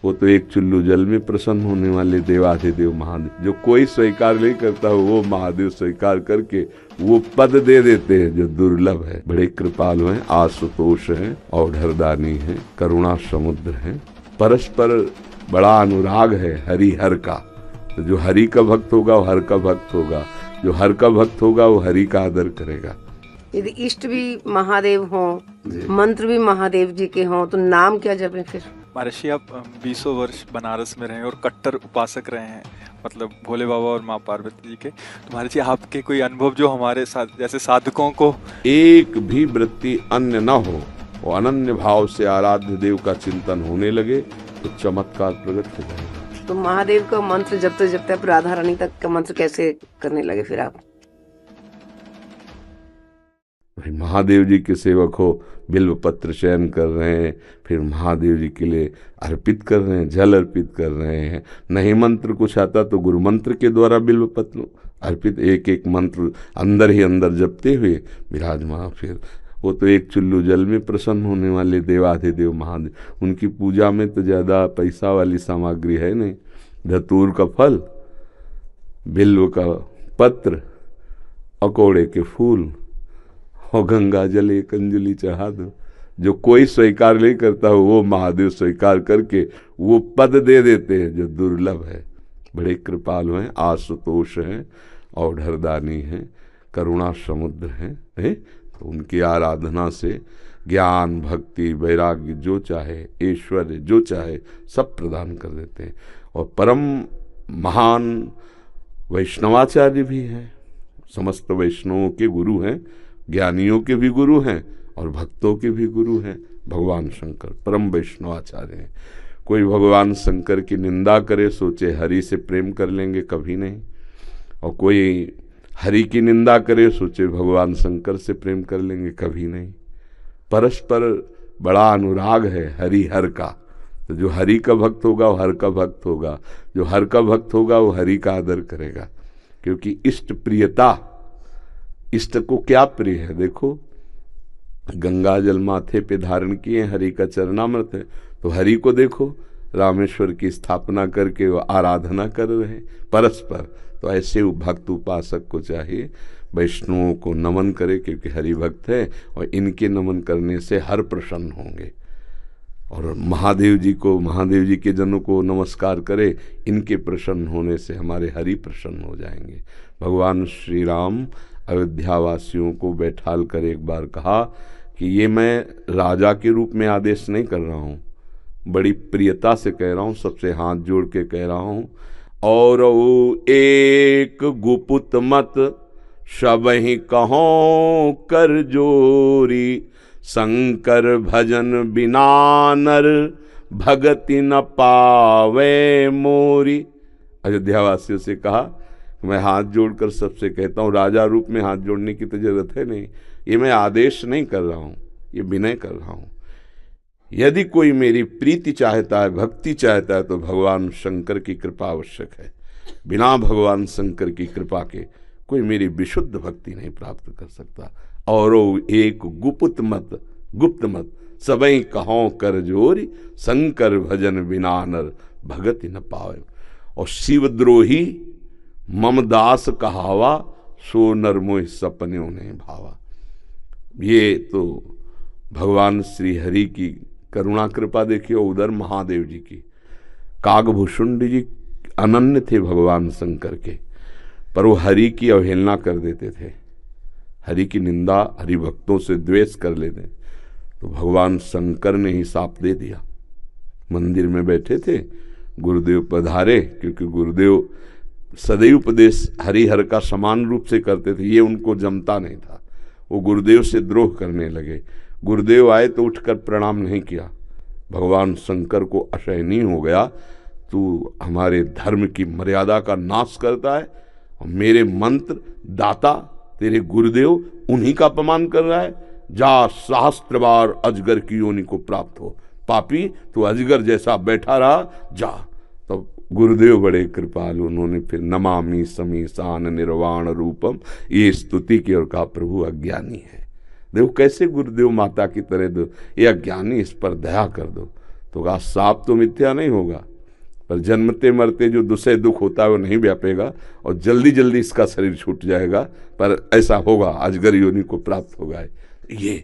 वो तो एक चुल्लू जल में प्रसन्न होने वाले देवाधिदेव महादेव, जो कोई स्वीकार नहीं करता वो महादेव स्वीकार करके वो पद दे देते हैं जो दुर्लभ है। बड़े कृपालु हैं, आशुतोष हैं, औढ़रदानी हैं, करुणा समुद्र हैं, परस्पर बड़ा अनुराग है हरि हर का। तो जो हरि का भक्त होगा वो हर का भक्त होगा, जो हर का भक्त होगा वो हरि का आदर करेगा। यदि इष्ट भी महादेव हों, मंत्र भी महादेव जी के हों, तो नाम क्या जपें फिर? महर्षि, आप 20 वर्ष बनारस में रहे और कट्टर उपासक रहे हैं, मतलब भोले बाबा और माँ पार्वती जी के। तो महर्षि, आपके कोई अनुभव जो हमारे साथ जैसे साधकों को एक भी वृत्ति अन्य न हो, वो अनन्य भाव से आराध्य देव का चिंतन होने लगे तो चमत्कार प्रकट हो जाएगा। तो महादेव का मंत्र जपते जपते आप राधा रानी तक का मंत्र कैसे करने लगे फिर आप? महादेव जी के सेवक हो, बिल्व पत्र चयन कर रहे हैं, फिर महादेव जी के लिए अर्पित कर रहे हैं, जल अर्पित कर रहे हैं। नहीं मंत्र कुछ आता तो गुरु मंत्र के द्वारा बिल्व पत्र अर्पित, एक एक मंत्र अंदर ही अंदर जपते हुए विराजमान। फिर वो तो एक चुल्लू जल में प्रसन्न होने वाले देवाधिदेव महादेव, उनकी पूजा में तो ज़्यादा पैसा वाली सामग्री है नहीं। धतूर का फल, बिल्व का पत्र, अकोड़े के फूल और गंगा जल एक अंजलि चढ़ा दो। जो कोई स्वीकार नहीं करता वो महादेव स्वीकार करके वो पद दे देते हैं जो दुर्लभ है। बड़े कृपालु हैं, आशुतोष हैं, औढ़रदानी हैं, करुणा समुद्र हैं। तो उनकी आराधना से ज्ञान, भक्ति, वैराग्य जो चाहे, ऐश्वर्य जो चाहे सब प्रदान कर देते हैं। और परम महान वैष्णवाचार्य भी हैं, समस्त वैष्णवों के गुरु हैं, ज्ञानियों के भी गुरु हैं और भक्तों के भी गुरु हैं। भगवान शंकर परम वैष्णवाचार्य हैं। कोई भगवान शंकर की निंदा करे सोचे हरि से प्रेम कर लेंगे, कभी नहीं। और कोई हरि की निंदा करे सोचे भगवान शंकर से प्रेम कर लेंगे, कभी नहीं। परस्पर बड़ा अनुराग है हरि हर का। तो जो हरि का भक्त होगा वो हर का भक्त होगा, जो हर का भक्त होगा वो हरि का आदर करेगा। क्योंकि इष्ट प्रियता, इष्ट को क्या प्रिय है? देखो, गंगा जल माथे पे धारण किए, हरि का चरणामृत है, तो हरि को देखो रामेश्वर की स्थापना करके वो आराधना कर रहे हैं परस्पर। तो ऐसे भक्त उपासक को चाहिए वैष्णवों को नमन करे, क्योंकि हरि भक्त है और इनके नमन करने से हर प्रसन्न होंगे। और महादेव जी को, महादेव जी के जनों को नमस्कार करे, इनके प्रसन्न होने से हमारे हरि प्रसन्न हो जाएंगे। भगवान श्री राम अयोध्यावासियों को बैठाल कर एक बार कहा कि ये मैं राजा के रूप में आदेश नहीं कर रहा हूँ, बड़ी प्रियता से कह रहा हूँ, सबसे हाथ जोड़ के कह रहा हूँ। और एक गुपुत मत सबहि कहो कर जोरी, शंकर भजन बिना नर भगति न पावे मोरी। अयोध्यावासियों से कहा, मैं हाथ जोड़कर सबसे कहता हूँ, राजा रूप में हाथ जोड़ने की तो जरूरत है नहीं, ये मैं आदेश नहीं कर रहा हूँ, ये विनय कर रहा हूँ। यदि कोई मेरी प्रीति चाहता है, भक्ति चाहता है, तो भगवान शंकर की कृपा आवश्यक है। बिना भगवान शंकर की कृपा के कोई मेरी विशुद्ध भक्ति नहीं प्राप्त कर सकता। और एक गुप्त मत, गुप्त मत सबई कहो कर जोरी, शंकर भजन बिना नर भगति न पावे। और शिवद्रोही मम दास कहावा, सो नर मोह सपन्यों ने भावा। ये तो भगवान श्री हरि की करुणा कृपा देखिए, उधर महादेव जी की। कागभूषुंड जी अनन्य थे भगवान शंकर के, पर वो हरि की अवहेलना कर देते थे, हरि की निंदा, हरि भक्तों से द्वेष कर लेते। तो भगवान शंकर ने ही साप दे दिया। मंदिर में बैठे थे, गुरुदेव पधारे, क्योंकि गुरुदेव सदैव उपदेश हरिहर का समान रूप से करते थे, ये उनको जमता नहीं था। वो गुरुदेव से द्रोह करने लगे। गुरुदेव आए तो उठकर प्रणाम नहीं किया। भगवान शंकर को असहनीय हो गया, तू हमारे धर्म की मर्यादा का नाश करता है और मेरे मंत्र दाता तेरे गुरुदेव उन्हीं का अपमान कर रहा है। जा, सहस्त्र बार अजगर की योनि को प्राप्त हो, पापी तू अजगर जैसा बैठा रहा, जा। तो गुरुदेव बड़े कृपालु, उन्होंने फिर नमामि समीसान निर्वाण रूपम ये स्तुति की और कहा, प्रभु अज्ञानी है। देखो कैसे गुरुदेव माता की तरह दो, ये अज्ञानी, इस पर दया कर दो। तो कहा सांप तो मिथ्या नहीं होगा, पर जन्मते मरते जो दुसह दुख होता है वो नहीं व्यापेगा और जल्दी जल्दी इसका शरीर छूट जाएगा, पर ऐसा होगा, अजगर योनि को प्राप्त होगा। ये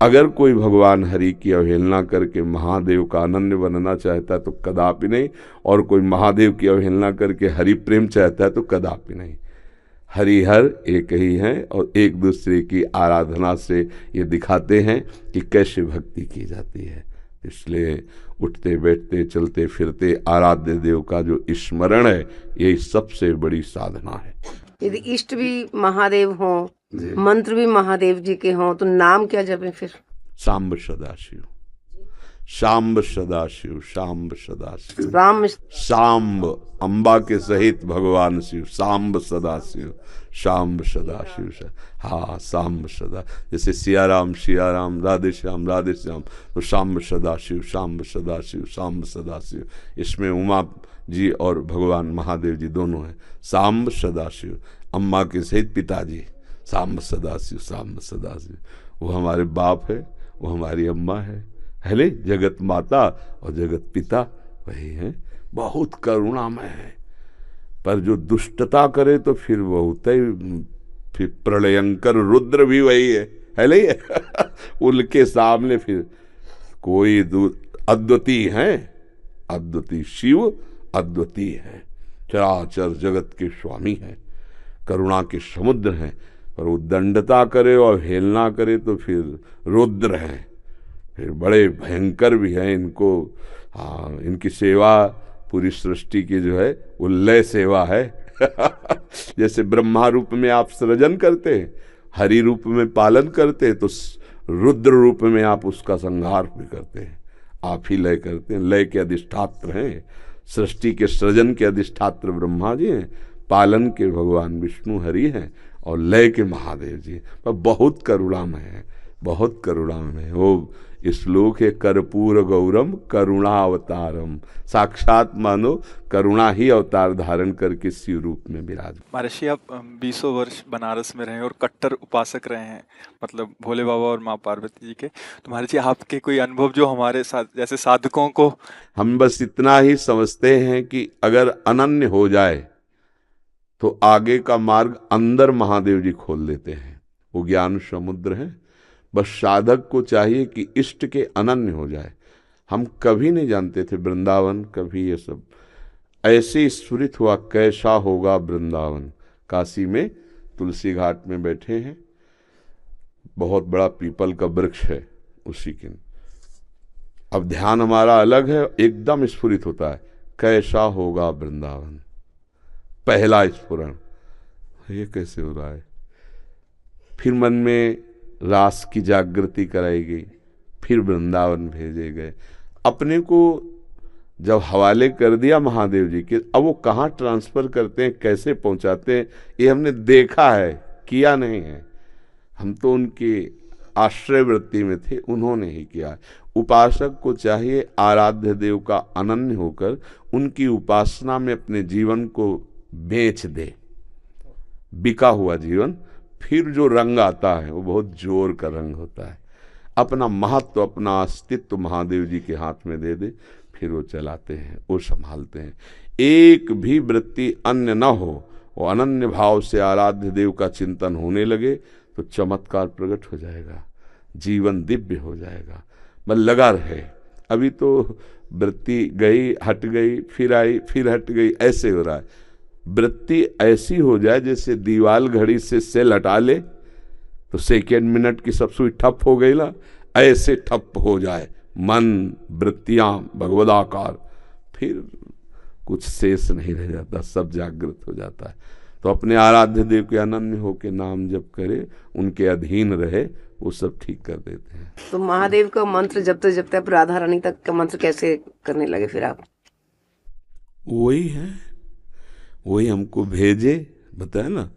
अगर कोई भगवान हरि की अवहेलना करके महादेव का अनन्य बनना चाहता है तो कदापि नहीं, और कोई महादेव की अवहेलना करके हरि प्रेम चाहता है तो कदापि नहीं। हरिहर एक ही हैं और एक दूसरे की आराधना से ये दिखाते हैं कि कैसे भक्ति की जाती है। इसलिए उठते बैठते चलते फिरते आराध्य देव का जो स्मरण है, यही सबसे बड़ी साधना है। यदि इष्ट भी महादेव हों, मंत्र भी महादेव जी के हों, तो नाम क्या जपें फिर? सांब सदाशिव, सांब सदाशिव, सांब सदाशिव, राम सांब अंबा के सहित भगवान शिव, सांब सदाशिव, सांब सदाशिव। हाँ, सांब सदा, जैसे सिया राम, राधे श्याम, तो सांब सदाशिव, सांब सदाशिव, सांब सदाशिव। इसमें उमा जी और भगवान महादेव जी दोनों हैं। सांब सदाशिव, अम्मा के सहित पिताजी, सांब सदाशिव, सांब सदाशिव। वो हमारे बाप है, वो हमारी अम्मा है ले, जगत माता और जगत पिता वही है। बहुत करुणामय है, पर जो दुष्टता करे तो फिर बहुत ही, फिर प्रलयंकर रुद्र भी वही है ले उनके सामने फिर कोई अद्वितीय है, अद्वितीय शिव अद्वितीय है, चराचर जगत के स्वामी है, करुणा के समुद्र हैं। पर वो दंडता करे और हेलना करे तो फिर रुद्र हैं, फिर बड़े भयंकर भी हैं। इनको हाँ, इनकी सेवा पूरी सृष्टि की जो है वो लय सेवा है जैसे ब्रह्मा रूप में आप सृजन करते हैं, हरि रूप में पालन करते हैं, तो रुद्र रूप में आप उसका संहार भी करते हैं, आप ही लय करते हैं। लय के अधिष्ठात्र हैं, सृष्टि के सृजन के अधिष्ठात्र ब्रह्मा जी हैं, पालन के भगवान विष्णु हरि हैं और लय के महादेव जी। पर बहुत करुणामय है, बहुत करुणामय है। वो श्लोक है, कर्पूर गौरम करुणावतारम, साक्षात मानो करुणा ही अवतार धारण करके शिव रूप में विराज। महर्षि, आप 20 वर्ष बनारस में रहे और कट्टर उपासक रहे हैं, मतलब भोले बाबा और माँ पार्वती जी के। तो महर्षि, आपके कोई अनुभव जो हमारे साथ जैसे साधकों को, हम बस इतना ही समझते हैं कि अगर अनन्य हो जाए तो आगे का मार्ग अंदर महादेव जी खोल देते हैं। वो ज्ञान समुद्र है, बस साधक को चाहिए कि इष्ट के अनन्य हो जाए। हम कभी नहीं जानते थे वृंदावन, कभी ये सब ऐसे स्फुरित हुआ कैसा होगा वृंदावन। काशी में तुलसी घाट में बैठे हैं, बहुत बड़ा पीपल का वृक्ष है उसी के, अब ध्यान हमारा अलग है, एकदम स्फुरित होता है कैसा होगा वृंदावन, पहला स्फुरण, ये कैसे हो रहा है। फिर मन में रास की जागृति कराई गई, फिर वृंदावन भेजे गए। अपने को जब हवाले कर दिया महादेव जी के, अब वो कहाँ ट्रांसफर करते हैं, कैसे पहुंचाते हैं, ये हमने देखा है, किया नहीं है। हम तो उनके आश्रय वृत्ति में थे, उन्होंने ही किया। उपासक को चाहिए आराध्य देव का अनन्य होकर उनकी उपासना में अपने जीवन को बेच दे। बिका हुआ जीवन, फिर जो रंग आता है वो बहुत जोर का रंग होता है। अपना महत्व, अपना अस्तित्व महादेव जी के हाथ में दे दे, फिर वो चलाते हैं, वो संभालते हैं। एक भी वृत्ति अन्य न हो, वो अनन्य भाव से आराध्य देव का चिंतन होने लगे तो चमत्कार प्रकट हो जाएगा, जीवन दिव्य हो जाएगा। बस लगा रहे, अभी तो वृत्ति गई हट गई, फिर आई फिर हट गई, ऐसे हो रहा है। वृत्ति ऐसी हो जाए जैसे दीवाल घड़ी से सेल हटा ले तो सेकेंड मिनट की सब सुई ठप हो गई ना, ऐसे ठप हो जाए मन, वृत्तियां भगवदाकार, फिर कुछ शेष नहीं रह जाता, सब जागृत हो जाता है। तो अपने आराध्य देव के अनन्य होके नाम जप करे, उनके अधीन रहे, वो सब ठीक कर देते हैं। तो महादेव का मंत्र जपते जपते आप राधा रानी तक का मंत्र कैसे करने लगे फिर आप? वही है, वही हमको भेजे, बताया ना,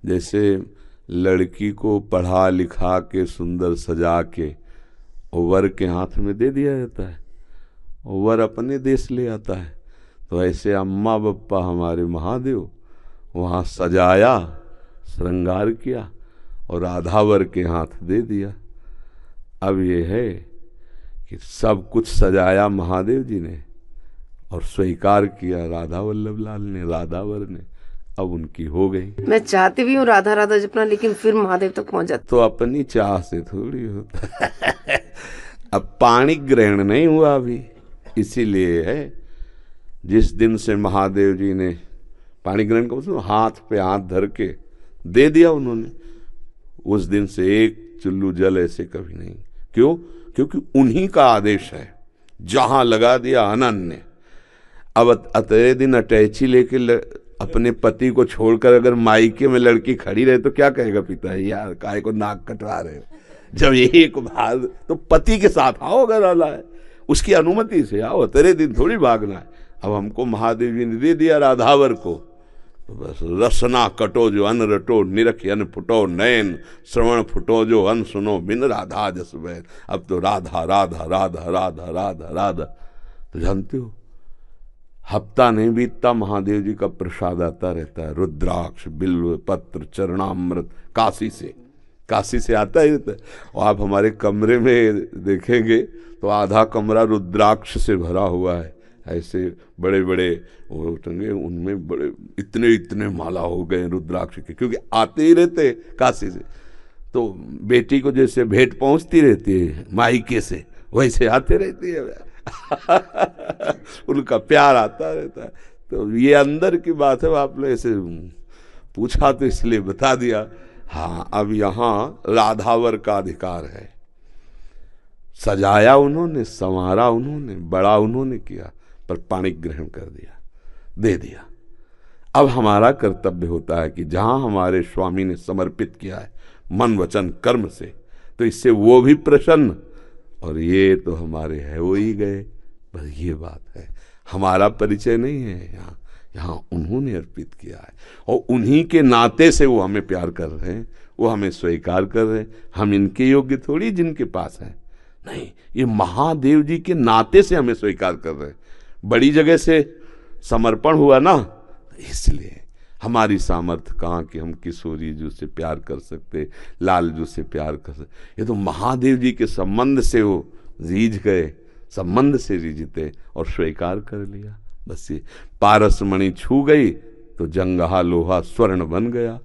जैसे लड़की को पढ़ा लिखा के सुंदर सजा के वर के हाथ में दे दिया जाता है, वर अपने देश ले आता है। तो ऐसे अम्मा बप्पा हमारे महादेव वहाँ सजाया, श्रृंगार किया और राधा वर के हाथ दे दिया। अब ये है कि सब कुछ सजाया महादेव जी ने और स्वीकार किया राधा वल्लभ लाल ने, राधावर ने। अब उनकी हो गई। मैं चाहती भी हूँ राधा राधा जपना, लेकिन फिर महादेव तक पहुंच जाती। तो अपनी चाह से थोड़ी होता है। अब पाणी ग्रहण नहीं हुआ अभी, इसीलिए है जिस दिन से महादेव जी ने पाणी ग्रहण का मतलब हाथ पे हाथ धर के दे दिया उन्होंने, उस दिन से एक चुल्लू जल ऐसे कभी नहीं। क्यों? क्योंकि उन्हीं का आदेश है, जहां लगा दिया अनन्य। अब अतरे दिन अटैची लेके अपने पति को छोड़कर अगर मायके में लड़की खड़ी रहे तो क्या कहेगा पिता, यार काय को नाक कटवा रहे हो। जब एक भाग तो पति के साथ आओ, अगर आला है उसकी अनुमति से आओ, तेरे दिन थोड़ी भागना है। अब हमको महादेव जी ने दे दिया राधावर को, तो बस रसना कटो जो अन रटो, निरख अन फुटो नयन, श्रवण फुटो जो अन सुनो, बिन राधा जस बैन। अब तो राधा राधा राधा राधा राधा राधा। तो जानते हो हफ्ता नहीं बीतता महादेव जी का प्रसाद आता रहता है, रुद्राक्ष बिल्व पत्र चरणामृत काशी से आता ही रहता है। और आप हमारे कमरे में देखेंगे तो आधा कमरा रुद्राक्ष से भरा हुआ है, ऐसे बड़े बड़े वो टंगे, उनमें बड़े इतने इतने माला हो गए रुद्राक्ष के, क्योंकि आते ही रहते काशी से। तो बेटी को जैसे भेंट पहुंचती रहती है मायके से, वैसे आते रहती है। उनका प्यार आता रहता है। तो ये अंदर की बात है, आपने ऐसे पूछा तो इसलिए बता दिया। हाँ, अब यहाँ राधावर का अधिकार है। सजाया उन्होंने, संवारा उन्होंने, बड़ा उन्होंने किया, पर पाणी ग्रहण कर दिया, दे दिया। अब हमारा कर्तव्य होता है कि जहां हमारे स्वामी ने समर्पित किया है मन वचन कर्म से, तो इससे वो भी प्रसन्न, और ये तो हमारे है वो ही गए। बस ये बात है, हमारा परिचय नहीं है यहाँ, यहाँ उन्होंने अर्पित किया है और उन्हीं के नाते से वो हमें प्यार कर रहे हैं, वो हमें स्वीकार कर रहे हैं। हम इनके योग्य थोड़ी जिनके पास है, नहीं, ये महादेव जी के नाते से हमें स्वीकार कर रहे हैं। बड़ी जगह से समर्पण हुआ ना, इसलिए हमारी सामर्थ्य कहाँ कि हम किशोरी जी से प्यार कर सकते, लाल जी से प्यार कर सकते। ये तो महादेव जी के संबंध से वो रीझ गए, संबंध से रीझते और स्वीकार कर लिया। बस ये पारस मणि छू गई तो जंगहा लोहा स्वर्ण बन गया,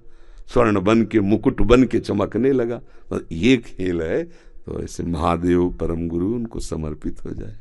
स्वर्ण बन के मुकुट बन के चमकने लगा। तो ये खेल है। तो ऐसे महादेव परम गुरु उनको समर्पित हो जाए।